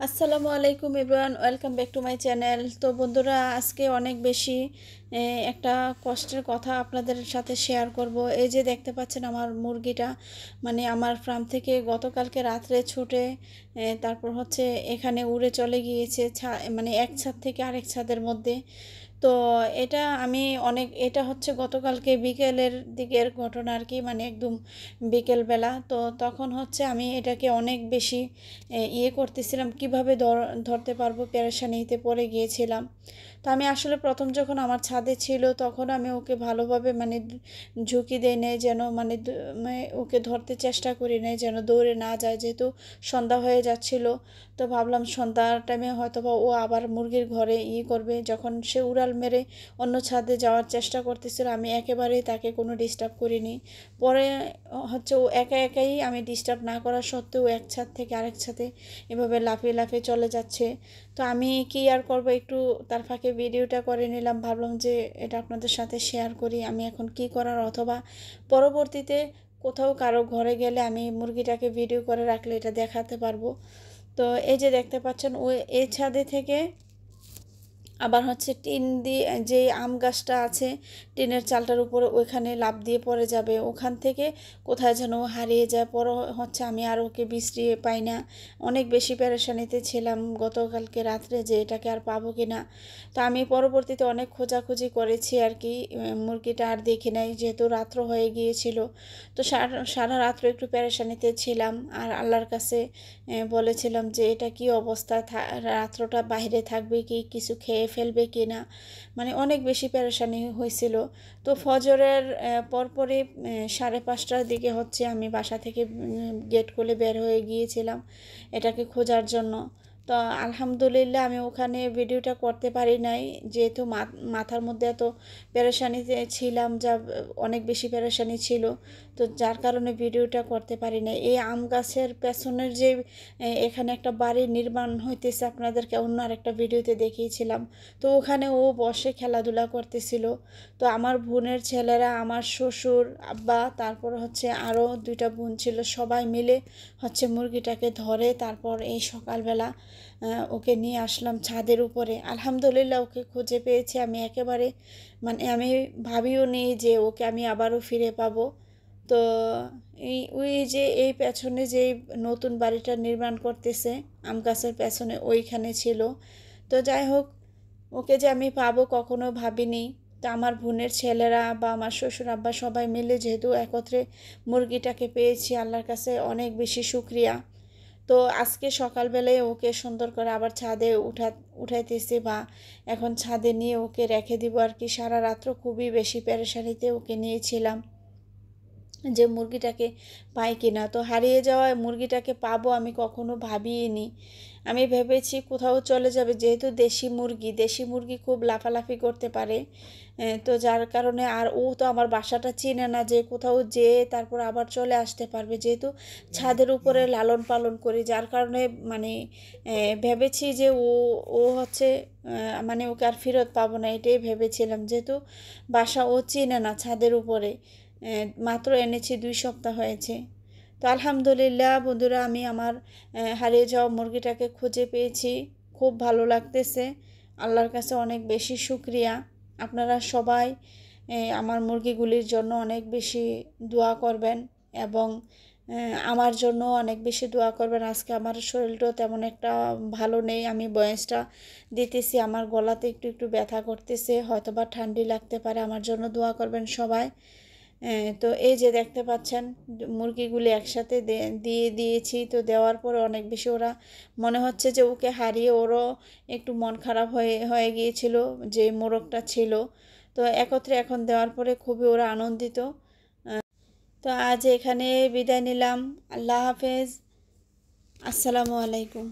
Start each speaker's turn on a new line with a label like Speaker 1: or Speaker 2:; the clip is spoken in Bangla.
Speaker 1: আসসালামু আলাইকুম everyone, welcome back to my channel. তো বন্ধুরা, আজকে অনেক বেশি একটা কষ্টের কথা আপনাদের সাথে শেয়ার করব। এই যে দেখতে পাচ্ছেন আমার মুরগিটা, মানে আমার ফার্ম থেকে গতকালকে রাত্রে ছুটে তারপর হচ্ছে এখানে উড়ে চলে গিয়েছে, মানে এক ছাদ থেকে আরেক ছাদের মধ্যে। তো এটা আমি এটা হচ্ছে গতকালকে বিকেলের দিকের ঘটনা আর কি, মানে একদম বিকেলবেলা। তো তখন হচ্ছে আমি এটাকে অনেক বেশি ইয়ে করতেছিলাম, কিভাবে ধরতে পারবো, পেরেশানিতে পড়ে গিয়েছিলাম। তো আমি আসলে প্রথম যখন আমার ছাদে ছিল তখন আমি ওকে ভালোভাবে মানে ঝুঁকি দেই নেই, যেন মানে ওকে ধরতে চেষ্টা করি নাই যেন দৌড়ে না যায়, যেহেতু সন্ধ্যা হয়ে যাচ্ছিল। তো ভাবলাম সন্ধ্যার টাইমে হয়তো বা ও আবার মুরগির ঘরে করবে। যখন সে উড়াল মেরে অন্য ছাদে যাওয়ার চেষ্টা করতেছিল, আমি একেবারেই তাকে কোনো ডিস্টার্ব করিনি। পরে হচ্ছে ও একা একাই, আমি ডিস্টার্ব না করা সত্ত্বেও এক ছাদ থেকে আরেক ছাদে এভাবে লাফিয়ে লাফিয়ে চলে যাচ্ছে। তো আমি কি আর করব, একটু তার ফাঁকে ভিডিওটা করে নিলাম, ভাবলাম যে এটা আপনাদের সাথে শেয়ার করি আমি এখন কি করার, অথবা পরবর্তীতে কোথাও কারো ঘরে গেলে আমি মুরগিটাকে ভিডিও করে রাখলে এটা দেখাতে পারবো। তো এই যে দেখতে পাচ্ছেন ও এই ছাদে থেকে আবার হচ্ছে টিন দিয়ে, যে আম গাছটা আছে টিনের চালটার উপরে, ওইখানে লাফ দিয়ে পড়ে যাবে, ওখান থেকে কোথায় যেন হারিয়ে যায়। পরে হচ্ছে আমি আর ওকে বিশ্রিয়ে পাই না। অনেক বেশি পেরেশানিতে ছিলাম গতকালকে রাত্রে যে এটাকে আর পাবো কি না। তো আমি পরবর্তীতে অনেক খোঁজাখুঁজি করেছি আর কি, মুরগিটা আর দেখি নাই যেহেতু রাত্র হয়ে গিয়েছিল। তো সারা রাত্র একটু পেরেশানিতে ছিলাম, আর আল্লাহর কাছে বলেছিলাম যে এটা কি অবস্থা, রাত্রটা বাইরে থাকবে কি, কিছু খেয়ে ফেলবে কি না, মানে অনেক বেশি পেরেশানি হয়েছিল। তো ফজরের পরপরই 5:30টার দিকে হচ্ছে আমি বাসা থেকে গেট খুলে বের হয়ে গিয়েছিলাম এটাকে খোঁজার জন্য। তো আলহামদুলিল্লাহ আমি ওখানে ভিডিওটা করতে পারি নাই, যেহেতু মাথার মধ্যে এত পেরেশানিতে ছিলাম, যা অনেক বেশি পেরেশানি ছিল। তো যার কারণে ভিডিওটা করতে পারি নাই। এই আম গাছের পেছনের যে এখানে একটা বাড়ি নির্মাণ হইতেছে, আপনাদেরকে অন্য আরেকটা ভিডিওতে দেখিয়েছিলাম। তো ওখানে ও বসে খেলাধুলা করতেছিল। তো আমার বোনের ছেলেরা, আমার শ্বশুর আব্বা, তারপর হচ্ছে আরও 2টা বোন ছিল, সবাই মিলে হচ্ছে মুরগিটাকে ধরে তারপর এই সকালবেলা ওকে নিয়ে আসলাম ছাদের উপরে। আলহামদুলিল্লাহ ওকে খুঁজে পেয়েছি আমি একেবারে, মানে আমি ভাবিও নি যে ওকে আমি আবারও ফিরে পাবো। তো ওই যে এই পেছনে যে নতুন বাড়িটা নির্মাণ করতেছে আম গাছের পেছনে, ওইখানে ছিল। তো যাই হোক, ওকে যে আমি পাবো কখনো ভাবিনি। তো আমার বোনের ছেলেরা বা আমার শ্বশুর আব্বা সবাই মিলে যেহেতু একত্রে মুরগিটাকে পেয়েছি, আল্লাহর কাছে অনেক বেশি শুক্রিয়া। তো আজকে সকালবেলায় ওকে সুন্দর করে আবার ছাদে উঠাইতেছি, বা এখন ছাদে নিয়ে ওকে রেখে দিব আর কি। সারা রাত্র খুবই বেশি পেরেশানিতে ওকে নিয়েছিলাম যে মুরগিটাকে পাই কিনা। তো হারিয়ে যাওয়ায় মুরগিটাকে পাবো আমি কখনো ভাবিনি। আমি ভেবেছি কোথাও চলে যাবে, যেহেতু দেশি মুরগি খুব লাফালাফি করতে পারে। তো যার কারণে, আর ও তো আমার বাসাটা চিনে না, যে কোথাও যেয়ে তারপর আবার চলে আসতে পারবে, যেহেতু ছাদের উপরে লালন পালন করি। যার কারণে মানে ভেবেছি যে ও ও হচ্ছে মানে ওকে আর ফেরত পাবো না, এটাই ভেবেছিলাম, যেহেতু বাসা ও চিনে না ছাদের উপরে। মাত্র এনেছি 2 সপ্তাহ হয়েছে। তো আলহামদুলিল্লাহ বন্ধুরা, আমি আমার হারিয়ে যাওয়া মুরগিটাকে খুঁজে পেয়েছি, খুব ভালো লাগতেছে। আল্লাহর কাছে অনেক বেশি শুক্রিয়া। আপনারা সবাই আমার মুরগিগুলির জন্য অনেক বেশি দোয়া করবেন, এবং আমার জন্য অনেক বেশি দোয়া করবেন। আজকে আমার শরীরটাও তেমন একটা ভালো নেই, আমি বয়সটা দিতেছি, আমার গলাতে একটু একটু ব্যথা করতেছে, হয়তো বা ঠান্ডি লাগতে পারে, আমার জন্য দোয়া করবেন সবাই। তো এই যে দেখতে পাচ্ছেন মুরগিগুলি একসাথে দিয়ে দিয়েছি। তো দেওয়ার পরে অনেক বেশি ওরা, মনে হচ্ছে যে ওকে হারিয়ে ওরও একটু মন খারাপ হয়ে হয়ে গিয়েছিল, যে মোরগটা ছিল। তো একত্রে এখন দেওয়ার পরে খুবই ওরা আনন্দিত। তো আজ এখানে বিদায় নিলাম। আল্লাহ হাফেজ, আসসালামু আলাইকুম।